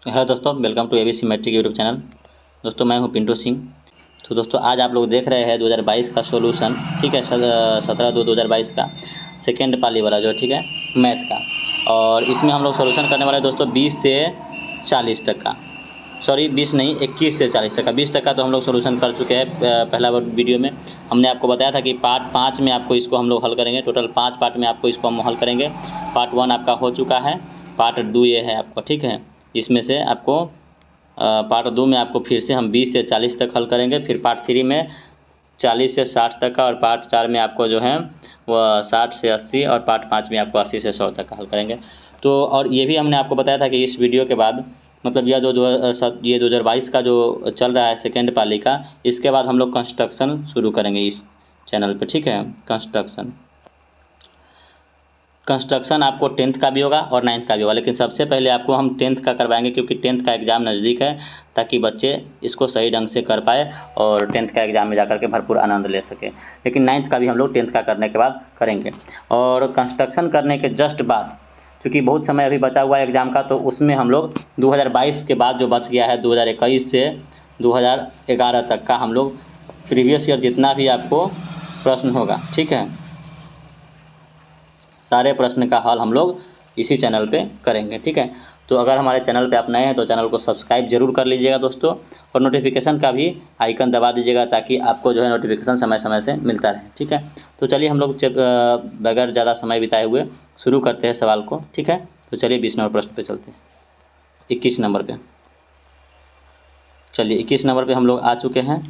Hello दोस्तों, welcome to ABC matric YouTube channel. दोस्तों मैं हूं पिंटू सिंह। तो दोस्तों आज आप लोग देख रहे हैं 2022 का सॉल्यूशन, ठीक है। 17/2/2022 का सेकेंड पाली वाला जो ठीक है मैथ का। और इसमें हम लोग सॉल्यूशन करने वाले दोस्तों 20 से 40 तक का, सॉरी 20 नहीं 21 से 40 तक का। 20 तक का तो हम लोग सॉल्यूशन कर चुके हैं। पहला वीडियो में हमने आपको बताया था कि पार्ट 5 में आपको इसको हम लोग हल करेंगे। टोटल 5 पार्ट में आपको इसको हम हल करेंगे। पार्ट 1 आपका हो चुका है, पार्ट 2 ये है आपको, ठीक है। इसमें से आपको पार्ट 2 में आपको फिर से हम 20 से 40 तक हल करेंगे। फिर पार्ट 3 में 40 से 60 तक का, और पार्ट 4 में आपको जो है वह 60 से 80, और पार्ट 5 में आपको 80 से 100 तक का हल करेंगे। तो और ये भी हमने आपको बताया था कि इस वीडियो के बाद मतलब यह ये 2022 का जो चल रहा है सेकेंड पाली का, इसके बाद हम लोग कंस्ट्रक्शन शुरू करेंगे इस चैनल पे, ठीक है। कंस्ट्रक्शन आपको 10th का भी होगा और 9th का भी होगा, लेकिन सबसे पहले आपको हम 10th का करवाएंगे क्योंकि 10th का एग्ज़ाम नज़दीक है, ताकि बच्चे इसको सही ढंग से कर पाए और 10th का एग्ज़ाम में जाकर के भरपूर आनंद ले सके। लेकिन 9th का भी हम लोग 10th का करने के बाद करेंगे। और कंस्ट्रक्शन करने के जस्ट बाद, क्योंकि बहुत समय अभी बचा हुआ है एग्ज़ाम का, तो उसमें हम लोग 2022 के बाद जो बच गया है 2021 से 2011 तक का हम लोग प्रीवियस ईयर जितना भी आपको प्रश्न होगा, ठीक है, सारे प्रश्न का हल हम लोग इसी चैनल पे करेंगे, ठीक है। तो अगर हमारे चैनल पे आप नए हैं तो चैनल को सब्सक्राइब जरूर कर लीजिएगा दोस्तों, और नोटिफिकेशन का भी आइकन दबा दीजिएगा ताकि आपको जो है नोटिफिकेशन समय समय से मिलता रहे, ठीक है। तो चलिए हम लोग बगैर ज़्यादा समय बिताए हुए शुरू करते हैं सवाल को, ठीक है। तो चलिए 20 नंबर प्रश्न पे चलते हैं। 21 नंबर पे चलिए, 21 नंबर पे हम लोग आ चुके हैं।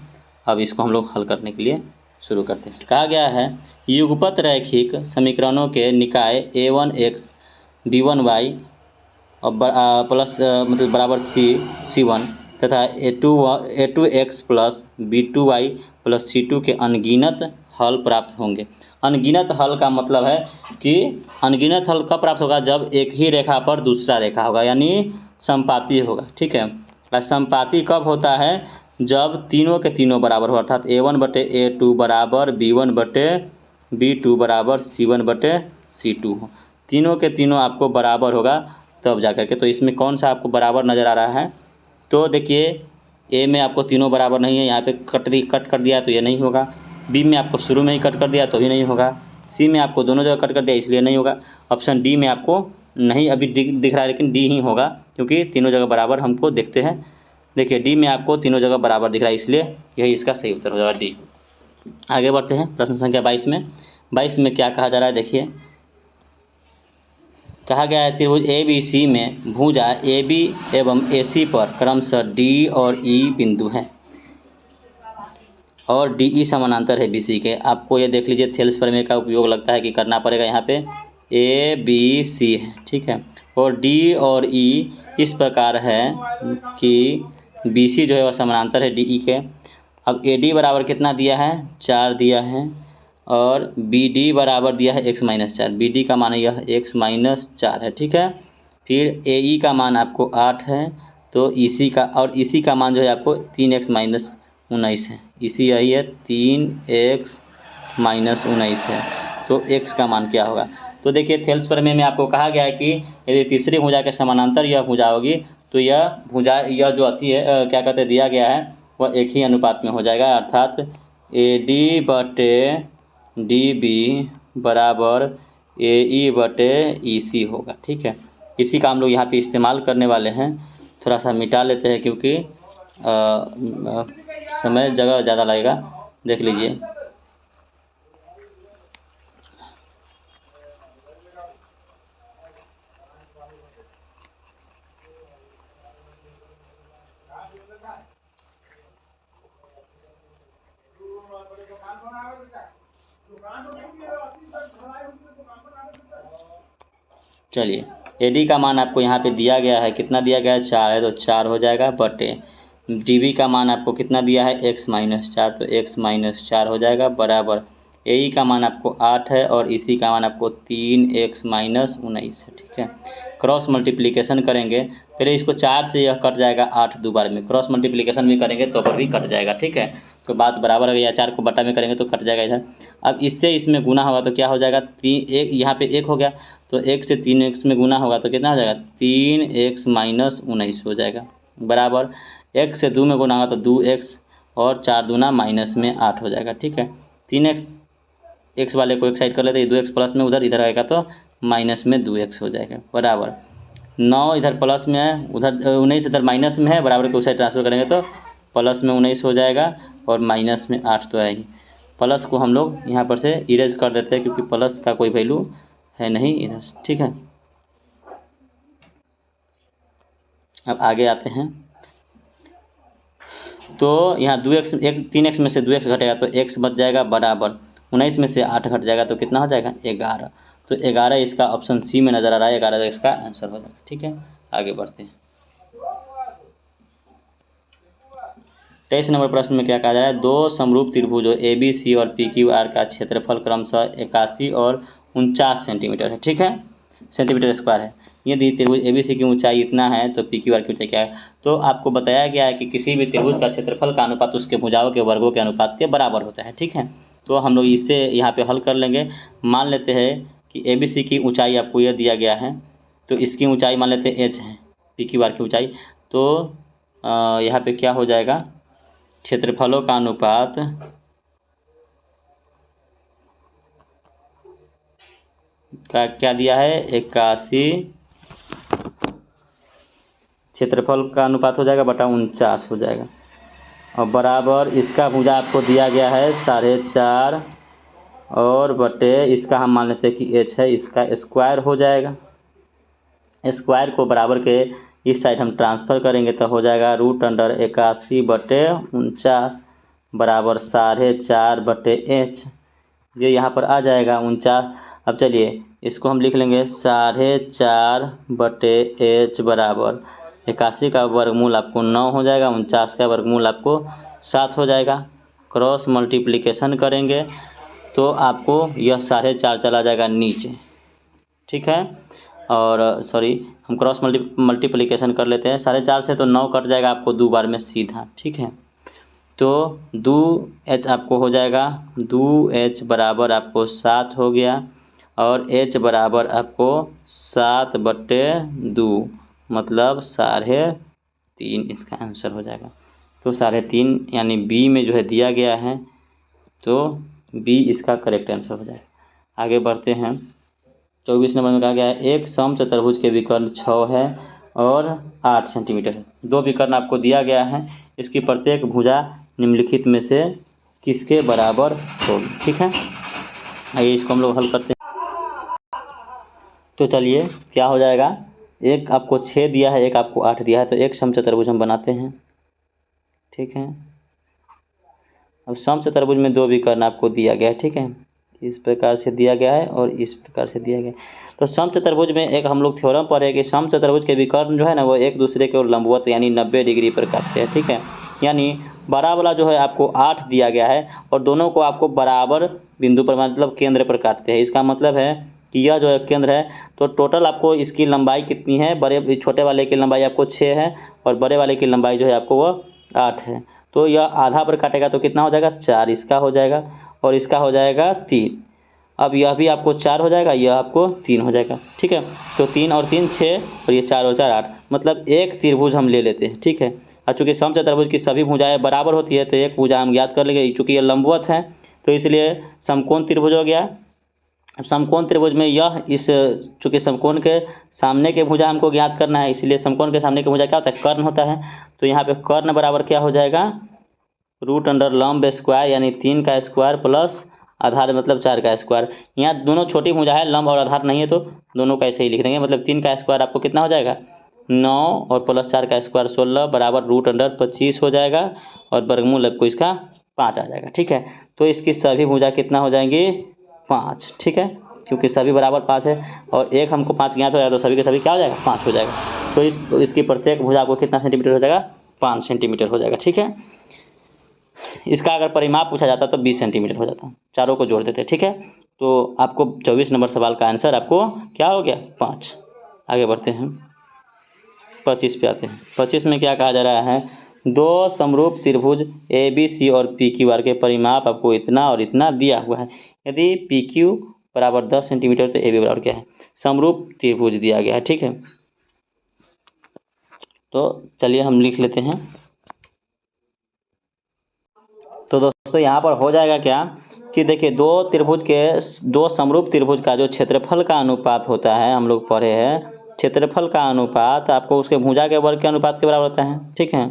अब इसको हम लोग हल करने के लिए शुरू करते हैं। कहा गया है युगपत रैखिक समीकरणों के निकाय a1x b1y और प्लस मतलब बराबर c1 तथा a2x plus b2y plus c2 के अनगिनत हल प्राप्त होंगे। अनगिनत हल का मतलब है कि अनगिनत हल कब प्राप्त होगा, जब एक ही रेखा पर दूसरा रेखा होगा, यानी संपाती होगा, ठीक है। संपाती कब होता है, जब तीनों के तीनों बराबर हो, अर्थात a1/a2 बराबर b1/b2 बराबर c1/c2 हो। तीनों के तीनों आपको बराबर होगा तब जा कर के। तो इसमें कौन सा आपको बराबर नज़र आ रहा है, तो देखिए ए में आपको तीनों बराबर नहीं है, यहाँ पे कट कर दिया तो ये नहीं होगा। बी में आपको शुरू में ही कट कर दिया तो भी नहीं होगा। सी में आपको दोनों जगह कट कर दिया इसलिए नहीं होगा। ऑप्शन डी में आपको नहीं अभी दिख रहा है, लेकिन डी ही होगा क्योंकि तीनों जगह बराबर हमको देखते हैं। देखिए डी में आपको तीनों जगह बराबर दिख रहा है, इसलिए यही इसका सही उत्तर हो जाएगा, डी। आगे बढ़ते हैं प्रश्न संख्या 22 में। 22 में क्या कहा जा रहा है, देखिए कहा गया है त्रिभुज ए बी सी में भुजा ए बी एवं ए सी पर क्रमशः डी और ई बिंदु हैं और डी ई समानांतर है बी सी के। आपको ये देख लीजिए थेल्स प्रमेय का उपयोग लगता है कि करना पड़ेगा। यहाँ पे ए बी सी है, ठीक है, और डी और ई इस प्रकार है कि बी सी जो है वह समानांतर है डी ई के। अब ए डी बराबर कितना दिया है, 4 दिया है, और बी डी बराबर दिया है x-4। बी डी का मान यह x-4 है, ठीक है। फिर ए ई का मान आपको 8 है, तो ई सी का, और ई सी का मान जो है आपको 3x-19 है। इसी यही है 3x-19 है। तो x का मान क्या होगा, तो देखिए थेल्स प्रमेय में आपको कहा गया है कि यदि तीसरी भुजा के समानांतर यह भुजा होगी तो यह भुजा, यह जो अति है क्या कहते हैं दिया गया है, वह एक ही अनुपात में हो जाएगा, अर्थात ए डी बटे डी बी बराबर ए ई बटे ई सी होगा, ठीक है। इसी का हम लोग यहाँ पे इस्तेमाल करने वाले हैं। थोड़ा सा मिटा लेते हैं क्योंकि समय जगह ज़्यादा लगेगा, देख लीजिए। चलिए ए डी का मान आपको यहाँ पे दिया गया है, कितना दिया गया है, 4 है, तो 4 हो जाएगा, बटे डी बी का मान आपको कितना दिया है x-4, तो x-4 हो जाएगा, बराबर ए ई का मान आपको 8 है और इसी का मान आपको 3x-19 है, ठीक है। क्रॉस मल्टीप्लिकेशन करेंगे, फिर इसको 4 से यह कट जाएगा 8 दोबारा में, क्रॉस मल्टीप्लिकेशन भी करेंगे तो पर भी कट जाएगा, ठीक है। तो बात बराबर है, या 4 को बटा में करेंगे तो कट जाएगा इधर। अब इससे इसमें गुना होगा तो क्या हो जाएगा, 3 1 यहाँ पे 1 हो गया, तो 1 से 3x में गुना होगा तो कितना हो जाएगा 3x माइनस 19 हो जाएगा, बराबर 1 से 2 में गुना होगा तो 2x और 4 दूना माइनस में 8 हो जाएगा। ठीक है, 3x x वाले को एक साइड कर लेते हैं, 2x प्लस में उधर इधर आएगा तो माइनस में 2x हो जाएगा, बराबर 9 इधर प्लस में है, उधर 19 इधर माइनस में है, बराबर को उस साइड ट्रांसफर करेंगे तो प्लस में 19 हो जाएगा और माइनस में 8 तो है ही। प्लस को हम लोग यहाँ पर से इरेज कर देते हैं क्योंकि प्लस का कोई वैल्यू है नहीं इधर। ठीक है, अब आगे आते हैं। तो यहाँ 2x 3x में से 2x घटेगा तो x बच जाएगा, बराबर 19 में से 8 घट जाएगा तो कितना हो जाएगा 11। तो 11 इसका ऑप्शन सी में नज़र आ रहा है, 11 इसका आंसर हो जाएगा। ठीक है, आगे बढ़ते हैं। 23 नंबर प्रश्न में क्या कहा जा रहा है, दो समरूप त्रिभुजों ए बी सी और पी क्यू आर का क्षेत्रफल क्रमशः 81 और 49 सेंटीमीटर है। ठीक है, सेंटीमीटर स्क्वायर है। यदि त्रिभुज ए बी सी की ऊंचाई इतना है तो पी क्यू आर की ऊंचाई क्या है। तो आपको बताया गया है कि किसी भी त्रिभुज का क्षेत्रफल का अनुपात उसके भुजाओं के वर्गों के अनुपात के बराबर होता है। ठीक है, तो हम लोग इससे यहाँ पे हल कर लेंगे। मान लेते हैं कि ए बी सी की ऊँचाई आपको यह दिया गया है, तो इसकी ऊँचाई मान लेते हैं h है, पी क्यू आर की ऊँचाई। तो यहाँ पे क्या हो जाएगा, क्षेत्रफलों का अनुपात का क्या दिया है 81, क्षेत्रफल का अनुपात हो जाएगा बटा 49 हो जाएगा, और बराबर इसका भुजा आपको दिया गया है 4.5 और बटे इसका हम मान लेते हैं कि h है, इसका स्क्वायर हो जाएगा। स्क्वायर को बराबर के इस साइड हम ट्रांसफ़र करेंगे तो हो जाएगा √81 बटे 49 बराबर 4.5 बटे h। ये यहाँ पर आ जाएगा 49। अब चलिए इसको हम लिख लेंगे 4.5 बटे h बराबर 81 का वर्गमूल आपको 9 हो जाएगा, 49 का वर्गमूल आपको 7 हो जाएगा। क्रॉस मल्टीप्लिकेशन करेंगे तो आपको यह 4.5 चला जाएगा नीचे। ठीक है, और सॉरी हम क्रॉस मल्टीप्लिकेशन कर लेते हैं। 4.5 से तो 9 कट जाएगा आपको 2 बार में सीधा। ठीक है, तो 2h आपको हो जाएगा, 2h बराबर आपको 7 हो गया और h बराबर आपको 7 बटे 2 मतलब 3.5 इसका आंसर हो जाएगा। तो 3.5 यानी बी में जो है दिया गया है, तो बी इसका करेक्ट आंसर हो जाएगा। आगे बढ़ते हैं। 24 नंबर में कहा गया है, एक समचतुर्भुज के विकर्ण 6 है और 8 सेंटीमीटर है। दो विकर्ण आपको दिया गया है, इसकी प्रत्येक भुजा निम्नलिखित में से किसके बराबर होगी। ठीक है, आइए इसको हम लोग हल करते हैं। तो चलिए क्या हो जाएगा, एक आपको 6 दिया है, एक आपको 8 दिया है, तो एक समचतुर्भुज हम बनाते हैं। ठीक है, अब समचतुर्भुज में दो विकर्ण आपको दिया गया है। ठीक है, इस प्रकार से दिया गया है और इस प्रकार से दिया गया है। तो समचतुर्भुज में एक हम लोग थ्योरम पढ़े कि समचतुर्भुज के विकर्ण जो है ना वो एक दूसरे के लंबवत यानी 90 डिग्री पर काटते हैं। ठीक है, यानी बड़ा वाला जो है आपको 8 दिया गया है और दोनों को आपको बराबर बिंदु पर मतलब केंद्र पर काटते हैं। इसका मतलब है कि यह जो है केंद्र है, तो टोटल आपको इसकी लंबाई कितनी है, बड़े छोटे वाले की लंबाई आपको 6 है और बड़े वाले की लंबाई जो है आपको वो 8 है। तो यह आधा पर काटेगा तो कितना हो जाएगा 4 इसका हो जाएगा और इसका हो जाएगा 3। अब यह भी आपको 4 हो जाएगा, यह आपको 3 हो जाएगा। ठीक है, तो 3 और 3 6 और ये 4 और 4 8, मतलब एक त्रिभुज हम ले लेते हैं। ठीक है, और चूँकि समचतुर्भुज की सभी भुजाएं बराबर होती है तो एक भुजा हम ज्ञात कर लेंगे। चूँकि ये लंबवत है तो इसलिए समकोण त्रिभुज हो गया। अब समकोण त्रिभुज में यह इस चूँकि समकोण के सामने के भुजा हमको ज्ञात करना है, इसलिए समकोण के सामने के भुजा क्या होता है, कर्ण होता है। तो यहाँ पे कर्ण बराबर क्या हो जाएगा, √ लंब स्क्वायर यानी 3 का स्क्वायर प्लस आधार मतलब 4 का स्क्वायर। यहाँ दोनों छोटी भुजा है, लंब और आधार नहीं है तो दोनों का ऐसे ही लिख देंगे। मतलब 3 का स्क्वायर आपको कितना हो जाएगा 9 और प्लस 4 का स्क्वायर 16 बराबर √25 हो जाएगा और वर्गमूल आपको इसका 5 आ जाएगा। ठीक है, तो इसकी सभी भुजा कितना हो जाएंगी 5। ठीक है, क्योंकि सभी बराबर 5 है और एक हमको 5 ज्ञात हो जाएगा तो सभी के सभी क्या हो जाएगा 5 हो जाएगा। तो इसकी प्रत्येक भुजा आपको कितना सेंटीमीटर हो जाएगा 5 सेंटीमीटर हो जाएगा। ठीक है, इसका अगर परिमाप पूछा जाता तो 20 सेंटीमीटर हो जाता, चारों को जोड़ देते। ठीक है, तो आपको 24 नंबर सवाल का आंसर आपको क्या हो गया 5। आगे बढ़ते हैं, 25 पे आते हैं। 25 में क्या कहा जा रहा है, दो समरूप त्रिभुज ए बी सी और पी क्यू आर के परिमाप आपको इतना और इतना दिया हुआ है। यदि पी क्यू बराबर 10 सेंटीमीटर, तो ए बी बराबर क्या है, समरूप त्रिभुज दिया गया है। ठीक है, तो चलिए हम लिख लेते हैं। तो दोस्तों यहाँ पर हो जाएगा क्या कि देखिए दो समरूप त्रिभुज का जो क्षेत्रफल का अनुपात होता है, हम लोग पढ़े हैं, क्षेत्रफल का अनुपात आपको उसके भुजा के वर्ग के अनुपात के बराबर होता है। ठीक है,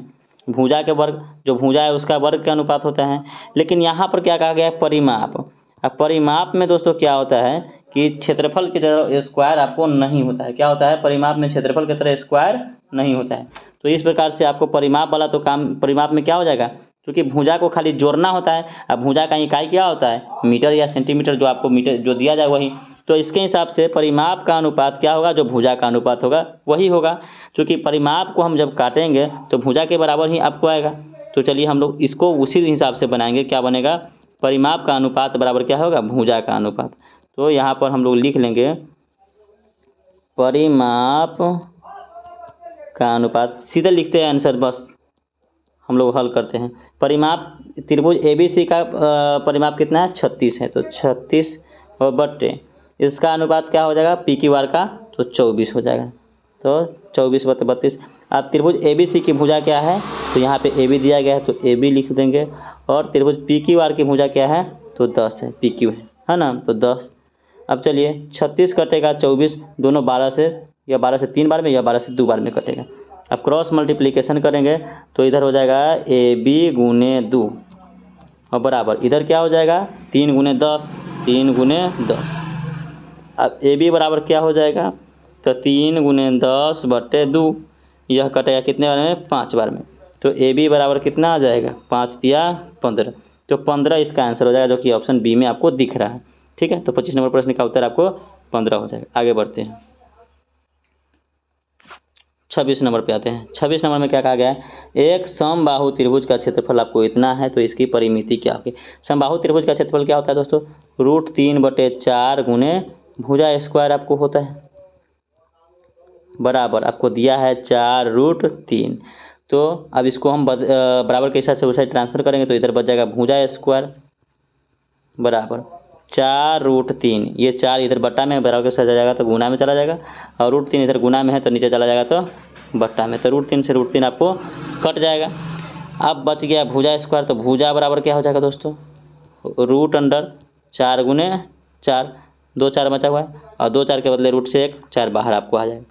भुजा के वर्ग, जो भुजा है उसका वर्ग के अनुपात होता है। लेकिन यहाँ पर क्या कहा गया है, परिमाप। अब परिमाप में दोस्तों क्या होता है कि क्षेत्रफल की तरह स्क्वायर आपको नहीं होता है। क्या होता है, परिमाप में क्षेत्रफल की तरह स्क्वायर नहीं होता है। तो इस प्रकार से आपको परिमाप वाला तो काम, परिमाप में क्या हो जाएगा, क्योंकि भुजा को खाली जोड़ना होता है। अब भुजा का इकाई क्या होता है, मीटर या सेंटीमीटर, जो आपको मीटर जो दिया जाए वही। तो इसके हिसाब से परिमाप का अनुपात क्या होगा, जो भुजा का अनुपात होगा वही होगा। क्योंकि परिमाप को हम जब काटेंगे तो भुजा के बराबर ही आपको आएगा। तो चलिए हम लोग इसको उसी हिसाब से बनाएंगे। क्या बनेगा, परिमाप का अनुपात बराबर क्या होगा, भुजा का अनुपात। तो यहाँ पर हम लोग लिख लेंगे परिमाप का अनुपात, सीधे लिखते हैं आंसर, बस हम लोग हल करते हैं। परिमाप त्रिभुज ABC का परिमाप कितना है, 36 है। तो 36 और बट्टे इसका अनुपात क्या हो जाएगा, PQ का, तो 24 हो जाएगा। तो 24 बटे 32। अब त्रिभुज ABC की भुजा क्या है, तो यहाँ पे AB दिया गया है तो AB लिख देंगे। और त्रिभुज PQR की भुजा क्या है, तो 10 है, PQ है ना, तो 10। अब चलिए 36 कटेगा 24, दोनों 12 से, या 12 से 3 बार में, या 12 से 2 बार में कटेगा। अब क्रॉस मल्टीप्लिकेशन करेंगे तो इधर हो जाएगा AB गुने 2 और बराबर इधर क्या हो जाएगा, 3 गुने 10, 3 गुने 10। अब AB बराबर क्या हो जाएगा, तो 3 गुने 10 बटे 2, यह कटेगा कितने बार में, 5 बार में। तो AB बराबर कितना आ जाएगा, 5 दिया 15। तो 15 इसका आंसर हो जाएगा, जो कि ऑप्शन बी में आपको दिख रहा है। ठीक है, तो 25 नंबर प्रश्न का उत्तर आपको 15 हो जाएगा। आगे बढ़ते हैं, 26 नंबर पे आते हैं। 26 नंबर में क्या कहा गया है, एक समबाहु त्रिभुज का क्षेत्रफल आपको इतना है, तो इसकी परिमिति क्या होगी। समबाहु त्रिभुज का क्षेत्रफल क्या होता है दोस्तों, √3/4 गुने भुजा स्क्वायर आपको होता है, बराबर आपको दिया है 4√3। तो अब इसको हम बराबर के हिसाब से उस साइड ट्रांसफर करेंगे, तो इधर बच जाएगा भुजा स्क्वायर बराबर 4√3। ये 4 इधर बट्टा में बराबर के साथ आ जाएगा तो गुना में चला जाएगा, और √3 इधर गुना में है तो नीचे चला जाएगा तो बट्टा में। तो √3 से √3 आपको कट जाएगा। अब बच गया भुजा स्क्वायर, तो भुजा बराबर क्या हो जाएगा दोस्तों, √4 गुने 4, 2 4 बचा हुआ है, और 2 4 के बदले √1 4 बाहर आपको आ जाएगा।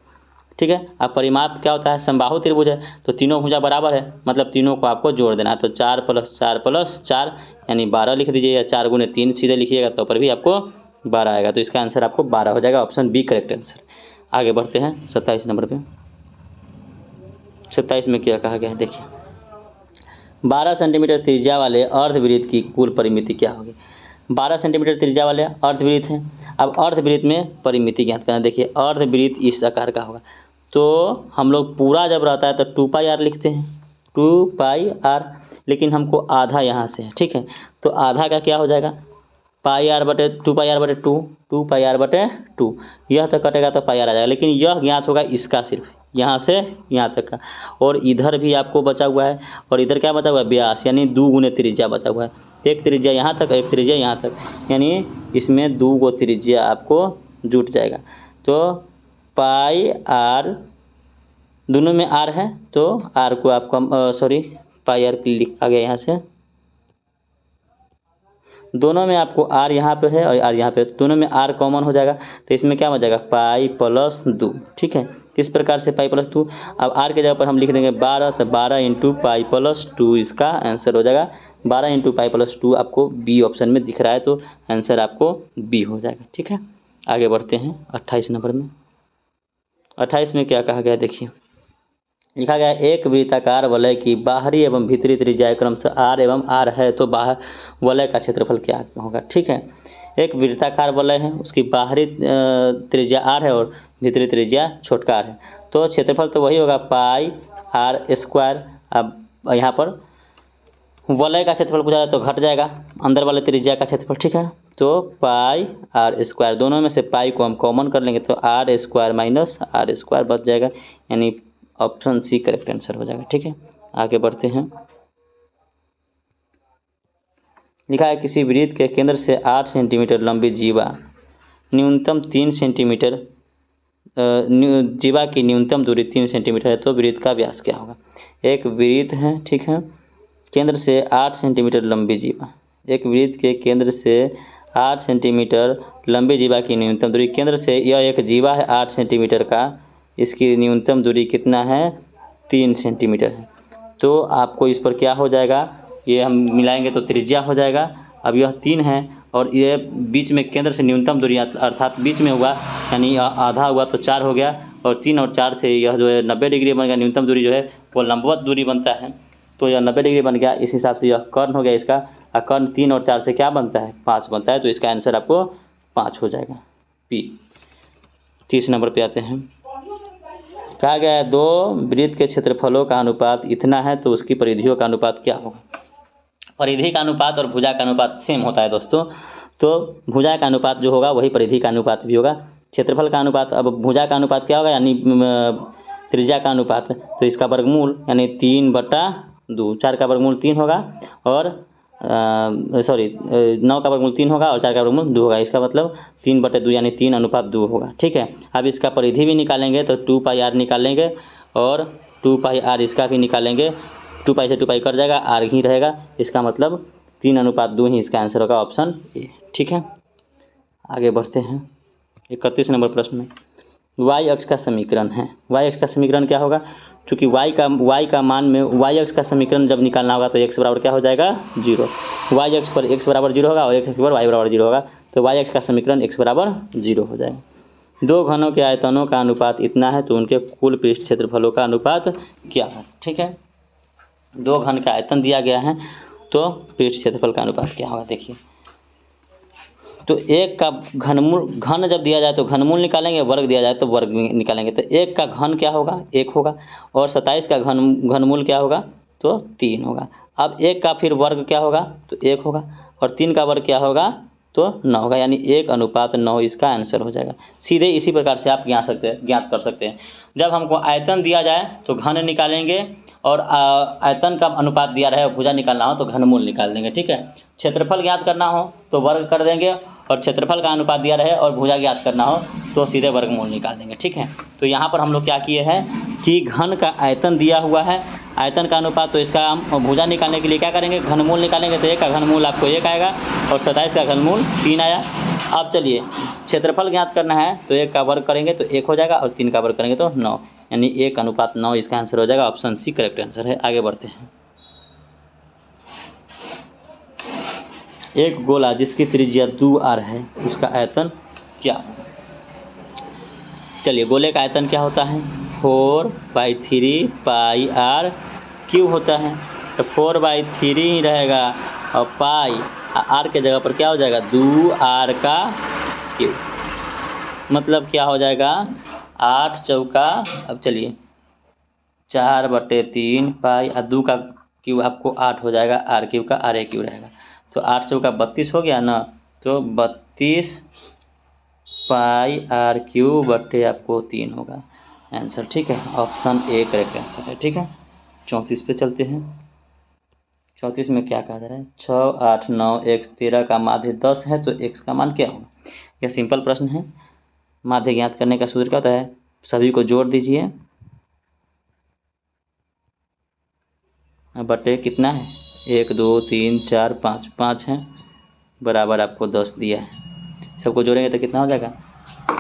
ठीक है, अब परिमाप क्या होता है, समबाहु त्रिभुज है तो तीनों भुजा बराबर है, मतलब तीनों को आपको जोड़ देना है। तो 4 + 4 + 4 यानी 12 लिख दीजिए, या 4 गुने 3 सीधे लिखिएगा तो पर भी आपको 12 आएगा। तो इसका आंसर आपको 12 हो जाएगा, ऑप्शन बी करेक्ट आंसर। आगे बढ़ते हैं 27 नंबर पे। 27 में क्या कहा गया है, देखिए 12 सेंटीमीटर त्रिज्या वाले अर्धवृत्त की कुल परिमिति क्या होगी। 12 सेंटीमीटर त्रिज्या वाले अर्धवृत्त है। अब अर्धवृत्त में परिमिति ज्ञात करना। देखिए अर्धवृत्त इस आकार का होगा, तो हम लोग पूरा जब रहता है तो 2πr लिखते हैं, 2πr। लेकिन हमको आधा यहाँ से है, ठीक है, तो आधा का क्या हो जाएगा, πr/2, 2πr/2। यह तो कटेगा तो πr आ जाएगा, लेकिन यह ज्ञात होगा इसका सिर्फ यहाँ से यहाँ तक का, और इधर भी आपको बचा हुआ है, और इधर क्या बचा हुआ है, व्यास, यानी 2 गुने त्रिज्या बचा हुआ है। एक त्रिज्या यहाँ तक, एक त्रिज्या यहाँ तक, यानी इसमें 2 गो त्रिज्या आपको जुट जाएगा। तो πr, दोनों में r है तो r को आपको πr लिखा गया यहाँ से, दोनों में आपको r यहाँ पे है और r यहाँ पे, दोनों में r कॉमन हो जाएगा, तो इसमें क्या हो जाएगा π+2। ठीक है, किस प्रकार से π+2। अब r के जगह पर हम लिख देंगे 12, तो 12 × π+2 इसका आंसर हो जाएगा। 12 × π+2 आपको बी ऑप्शन में दिख रहा है, तो आंसर आपको बी हो जाएगा। ठीक है, आगे बढ़ते हैं 28 नंबर में। 28 में क्या कहा गया, देखिए लिखा गया एक वृत्ताकार वलय की बाहरी एवं भीतरी त्रिज्या क्रमशः r एवं r है, तो बाहर वलय का क्षेत्रफल क्या होगा। ठीक है, एक वृत्ताकार वलय है, उसकी बाहरी त्रिज्या r है और भीतरी त्रिज्या छोटका r है, तो क्षेत्रफल तो वही होगा πr²। अब यहाँ पर वलय का क्षेत्रफल पूछा जाए तो घट जाएगा अंदर वाले त्रिज्या का क्षेत्रफल। ठीक है, तो πr², दोनों में से पाई को हम कॉमन कर लेंगे तो r² - r² बच जाएगा, यानी ऑप्शन सी करेक्ट आंसर हो जाएगा। ठीक है, आगे बढ़ते हैं। लिखा है किसी वृत्त के केंद्र से 8 सेंटीमीटर लंबी जीवा न्यूनतम 3 सेंटीमीटर जीवा की न्यूनतम दूरी 3 सेंटीमीटर है तो वृत्त का व्यास क्या होगा। एक वृत्त है, ठीक है, केंद्र से 8 सेंटीमीटर लंबी जीवा, एक वृत्त के केंद्र से 8 सेंटीमीटर लंबी जीवा की न्यूनतम दूरी, केंद्र से यह एक जीवा है 8 सेंटीमीटर का, इसकी न्यूनतम दूरी कितना है 3 सेंटीमीटर है। तो आपको इस पर क्या हो जाएगा, ये हम मिलाएंगे तो त्रिज्या हो जाएगा। अब यह 3 है और ये बीच में केंद्र से न्यूनतम दूरी अर्थात बीच में हुआ, यानी आधा हुआ तो 4 हो गया, और 3 और 4 से यह जो है 90 डिग्री बन गया। न्यूनतम दूरी जो है वो लंबवत दूरी बनता है, तो यह 90 डिग्री बन गया। इस हिसाब से यह कर्ण हो गया इसका, और कर्ण 3 और 4 से क्या बनता है 5 बनता है, तो इसका आंसर आपको 5 हो जाएगा पी। 30 नंबर पे आते हैं। कहा गया है 2 वृत्त के क्षेत्रफलों का अनुपात इतना है तो उसकी परिधियों का अनुपात क्या होगा। परिधि का अनुपात और भुजा का अनुपात सेम होता है दोस्तों, तो भुजा का अनुपात जो होगा वही परिधि का अनुपात भी होगा। क्षेत्रफल का अनुपात, अब भुजा का अनुपात क्या होगा, यानी त्रिज्या का अनुपात, तो इसका वर्गमूल यानी 3/2, 4 का वर्गमूल 3 होगा और 9 का वर्गमूल 3 होगा और 4 का वर्गमूल 2 होगा। इसका मतलब 3/2 यानी 3:2 होगा, ठीक है। अब इसका परिधि भी निकालेंगे तो 2πr निकालेंगे और 2πr इसका भी निकालेंगे, 2π से 2π कट जाएगा, r ही रहेगा, इसका मतलब 3:2 ही इसका आंसर होगा, ऑप्शन ए, ठीक है। आगे बढ़ते हैं 31 नंबर प्रश्न में। y अक्ष का समीकरण है, y अक्ष का समीकरण क्या होगा, चूँकि y का मान में y अक्ष का समीकरण जब निकालना होगा तो x बराबर क्या हो जाएगा 0, y अक्ष पर x बराबर 0 होगा और x अक्ष पर y बराबर 0 होगा, तो y अक्ष का समीकरण x बराबर 0 हो जाएगा। 2 घनों के आयतनों का अनुपात इतना है तो उनके कुल पृष्ठ क्षेत्रफलों का अनुपात क्या है, ठीक है। 2 घन का आयतन दिया गया है तो पृष्ठ क्षेत्रफल का अनुपात क्या होगा, देखिए। तो 1 का घनमूल, घन जब दिया जाए तो घनमूल निकालेंगे, वर्ग दिया जाए तो वर्ग निकालेंगे, तो 1 का घन क्या होगा 1 होगा, और 27 का घनमूल क्या होगा तो 3 होगा। अब 1 का फिर वर्ग क्या होगा तो 1 होगा, और 3 का वर्ग क्या होगा तो 9 होगा, यानी 1:9 इसका आंसर हो जाएगा। सीधे इसी प्रकार से आप ज्ञात कर सकते हैं। जब हमको आयतन दिया जाए तो घन निकालेंगे, और आयतन का अनुपात दिया रहे और भुजा निकालना हो तो घनमूल निकाल देंगे, ठीक है। क्षेत्रफल ज्ञात करना हो तो वर्ग कर देंगे, और क्षेत्रफल का अनुपात दिया रहे और भुजा ज्ञात करना हो तो सीधे वर्गमूल निकाल देंगे, ठीक है। तो यहाँ पर हम लोग क्या किए हैं कि घन का आयतन दिया हुआ है, आयतन का अनुपात, तो इसका हम भुजा निकालने के लिए क्या करेंगे घनमूल निकालेंगे, तो 1 का घनमूल आपको 1 आएगा और 27 का घनमूल 3 आया। अब चलिए क्षेत्रफल ज्ञात करना है तो 1 का वर्ग करेंगे तो 1 हो जाएगा, और 3 का वर्ग करेंगे तो 9, यानी 1:9 इसका आंसर हो जाएगा, ऑप्शन सी करेक्ट आंसर है। आगे बढ़ते हैं। एक गोला जिसकी त्रिज्या 2r है उसका आयतन क्या होगा। चलिए गोले का आयतन क्या होता है 4/3 πr³ होता है, तो 4/3 ही रहेगा, और पाई r के जगह पर क्या हो जाएगा 2r³, मतलब क्या हो जाएगा 8 चौका, अब चलिए 4/3 पाई, और 2 का क्यूब आपको 8 हो जाएगा, r³ का r³ रहेगा, तो 8 चौका 32 हो गया ना, तो 32 पाई r³ बटे आपको 3 होगा आंसर, ठीक है। ऑप्शन ए करेक्ट आंसर है, ठीक है। 34 पे चलते हैं। 34 में क्या कहा जा रहा है 6, 8, 9 x 13 का माध्य 10 है तो x का मान क्या होगा। यह सिंपल प्रश्न है। माध्य ज्ञात करने का सूत्र क्या होता है, सभी को जोड़ दीजिए, बटे कितना है 1 2 3 4 5, 5 है, बराबर आपको 10 दिया है। सबको जोड़ेंगे तो कितना हो जाएगा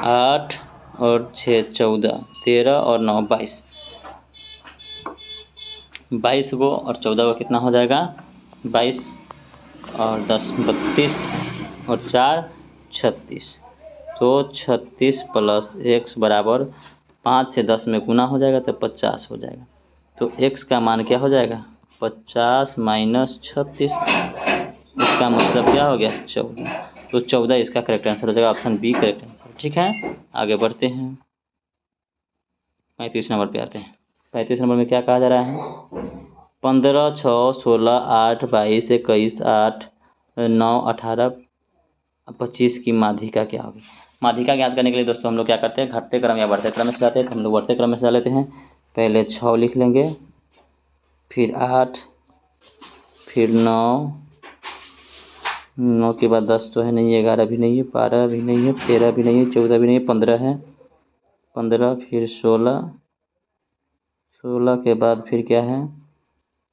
8 और 6 14, 13 और 9 22, 22 को और 14 को कितना हो जाएगा 22 और 10 32 और 4 36, तो 36 प्लस x बराबर 5 से 10 में गुना हो जाएगा तो 50 हो जाएगा, तो x का मान क्या हो जाएगा 50 माइनस 36, इसका मतलब क्या हो गया 14, तो 14 इसका करेक्ट आंसर हो जाएगा, ऑप्शन बी करेक्ट आंसर, ठीक है। आगे बढ़ते हैं 35 नंबर पे आते हैं। 35 नंबर में क्या कहा जा रहा है 15 6 16 8 22 21 8 9 18 25 की माध्यिका क्या होगी। माध्यिका ज्ञात करने के लिए दोस्तों हम लोग क्या करते हैं घटते क्रम या बढ़ते क्रम में से जाते हैं, तो हम लोग बढ़ते क्रम में से लेते हैं। पहले 6 लिख लेंगे, फिर 8, फिर 9, 9 के बाद 10 तो है नहीं, 11 भी नहीं है, 12 भी नहीं है, 13 भी नहीं है, 14 भी नहीं है, 15 है, 15 फिर 16, 16 के बाद फिर क्या है,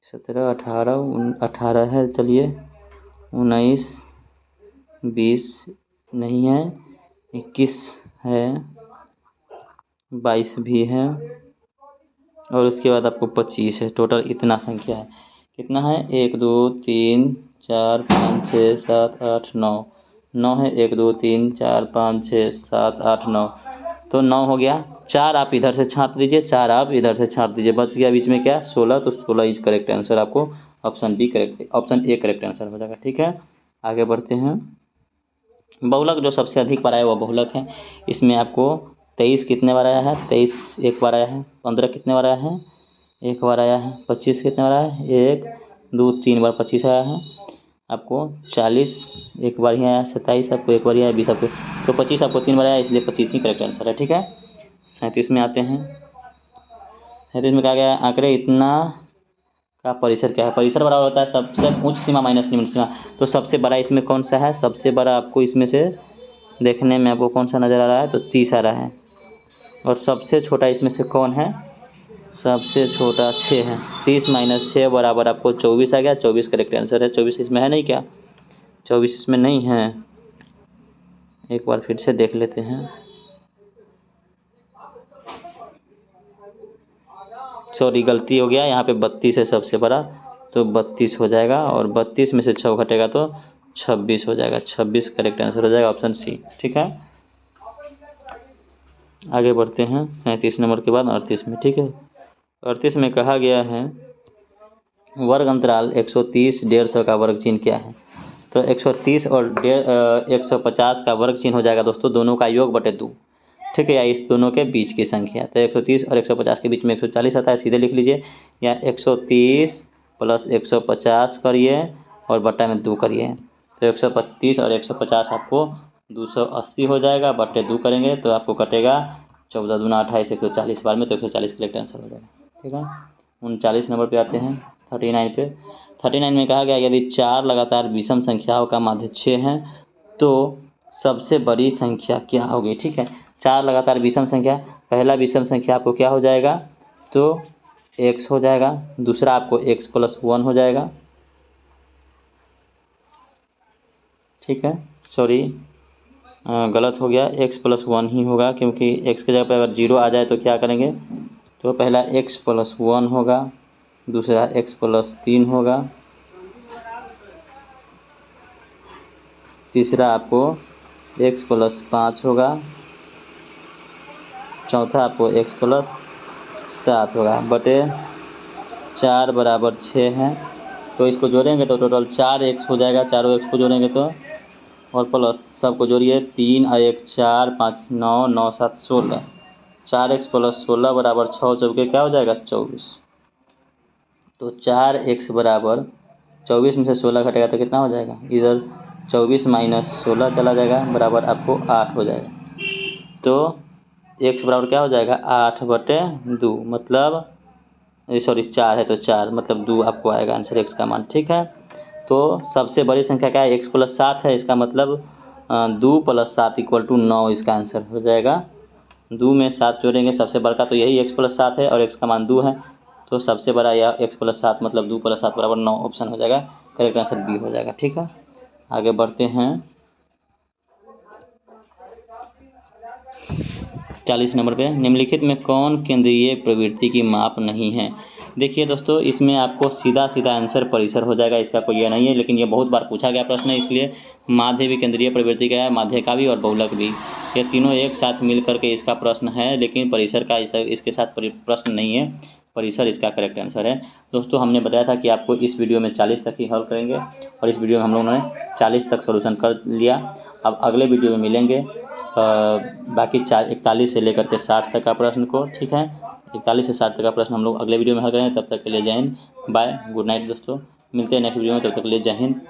17, 18, 18 है, चलिए 19, 20 नहीं है, 21 है, 22 भी है, और उसके बाद आपको 25 है। टोटल इतना संख्या है। कितना है, 1 2 3 4 5 6 7 8 9, 9 है, 1 2 3 4 5 6 7 8 9, तो 9 हो गया। 4 आप इधर से छांट दीजिए, 4 आप इधर से छांट दीजिए, बच गया बीच में क्या, 16, तो 16 इज करेक्ट आंसर। आपको option B correct, option A correct answer हो जाएगा। ठीक है, आगे बढ़ते हैं। बहुलक जो सबसे अधिक बार आया वो बहुलक है। इसमें आपको 23 कितने बार आया है, 23 एक बार आया है, 15 कितने बार आया है, एक बार आया है, 25 कितने बार आया है, 1 2 3 बार 25 आया है, आपको 40 एक बार ही आया, 27 आपको एक बार ही आया, 20 आपको, तो 25 आपको 3 बार आया, इसलिए 25 ही करेक्ट आंसर है। ठीक है, 37 में आते हैं। 37 में कहा गया आंकड़े इतना का परिसर क्या है। परिसर बराबर होता है सबसे उच्च सीमा माइनस निम्न सीमा, तो सबसे बड़ा इसमें कौन सा है, सबसे बड़ा आपको इसमें से देखने में आपको कौन सा नज़र आ रहा है, तो 30 आ रहा है, और सबसे छोटा इसमें से कौन है, सबसे छोटा 6 है। 30 माइनस 6 बराबर आपको 24 आ गया, 24 करेक्ट आंसर है। 24 इसमें है नहीं क्या, 24 इसमें नहीं है, एक बार फिर से देख लेते हैं, सॉरी गलती हो गया, यहाँ पे 32 है सबसे बड़ा, तो 32 हो जाएगा, और 32 में से 6 घटेगा तो 26 हो जाएगा, 26 करेक्ट आंसर हो जाएगा, ऑप्शन सी। ठीक है, आगे बढ़ते हैं 37 नंबर के बाद 38 में। ठीक है, 38 में कहा गया है वर्ग अंतराल 130 150 का वर्ग चिन्ह क्या है। तो 130 और 150 का वर्ग चिन्ह हो जाएगा दोस्तों दोनों का योग बटे 2। ठीक है, या इस दोनों के बीच की संख्या, तो 130 और 150 के बीच में 140 आता है, सीधे लिख लीजिए, या 130 प्लस 150 करिए और बट्टा में 2 करिए, तो 135 और 150 आपको 280 हो जाएगा, बट्टे 2 करेंगे तो आपको कटेगा 14 दूना 28, 140 बार में, तो 140 करेक्ट आंसर हो जाएगा। ठीक है, 39 नंबर पे आते हैं, 39 पे। 39 में कहा गया यदि 4 लगातार विषम संख्याओं का माध्य 6 है तो सबसे बड़ी संख्या क्या होगी। ठीक है, 4 लगातार विषम संख्या, पहला विषम संख्या आपको क्या हो जाएगा, तो x हो जाएगा, दूसरा आपको x प्लस 1 हो जाएगा। ठीक है, सॉरी गलत हो गया, x प्लस 1 ही होगा, क्योंकि x की जगह पर अगर 0 आ जाए तो क्या करेंगे, तो पहला x प्लस 1 होगा, दूसरा x प्लस 3 होगा, तीसरा आपको x प्लस 5 होगा, चौथा आपको x प्लस 7 होगा, बटे 4 बराबर 6 है, तो इसको जोड़ेंगे तो टोटल 4x हो जाएगा, चारों x को जोड़ेंगे तो, और प्लस सबको जोड़िए, 3 और 1 4 5 9 9 7 16, 4x प्लस 16 बराबर 6 चौके क्या हो जाएगा 24, तो 4x बराबर 24 में से 16 घटेगा तो कितना हो जाएगा, इधर 24 माइनस 16 चला जाएगा, बराबर आपको 8 हो जाएगा, तो x बराबर क्या हो जाएगा 8 बटे 2, मतलब सॉरी 4 है तो 4 मतलब 2 आपको आएगा आंसर x का मान। ठीक है, तो सबसे बड़ी संख्या क्या है, x प्लस 7 है, इसका मतलब 2 प्लस 7 इक्वल टू 9 इसका आंसर हो जाएगा। 2 में 7 जोड़ेंगे, सबसे बड़ा तो यही x प्लस 7 है और x का मान 2 है, तो सबसे बड़ा यह x प्लस 7 मतलब 2 प्लस 7 बराबर 9 ऑप्शन हो जाएगा, करेक्ट आंसर बी हो जाएगा। ठीक है, आगे बढ़ते हैं 40 नंबर पे, निम्नलिखित में कौन केंद्रीय प्रवृत्ति की माप नहीं है। देखिए दोस्तों, इसमें आपको सीधा सीधा आंसर परिसर हो जाएगा, इसका कोई यह नहीं है, लेकिन ये बहुत बार पूछा गया प्रश्न है, इसलिए माध्य भी केंद्रीय प्रवृत्ति का है, माध्य का भी और बहुलक भी, ये तीनों एक साथ मिल करके इसका प्रश्न है, लेकिन परिसर का इसके साथ प्रश्न नहीं है, परिसर इसका करेक्ट आंसर है। दोस्तों, हमने बताया था कि आपको इस वीडियो में 40 तक ही हल करेंगे, और इस वीडियो में हम लोगों ने 40 तक सोल्यूशन कर लिया। अब अगले वीडियो में मिलेंगे बाकी 41 से लेकर के 60 तक का प्रश्न को। ठीक है, 41 से 60 तक का प्रश्न हम लोग अगले वीडियो में हल करेंगे। तब तक के लिए जय हिंद, बाय, गुड नाइट दोस्तों, मिलते हैं नेक्स्ट वीडियो में, तब तक के लिए जय हिंद।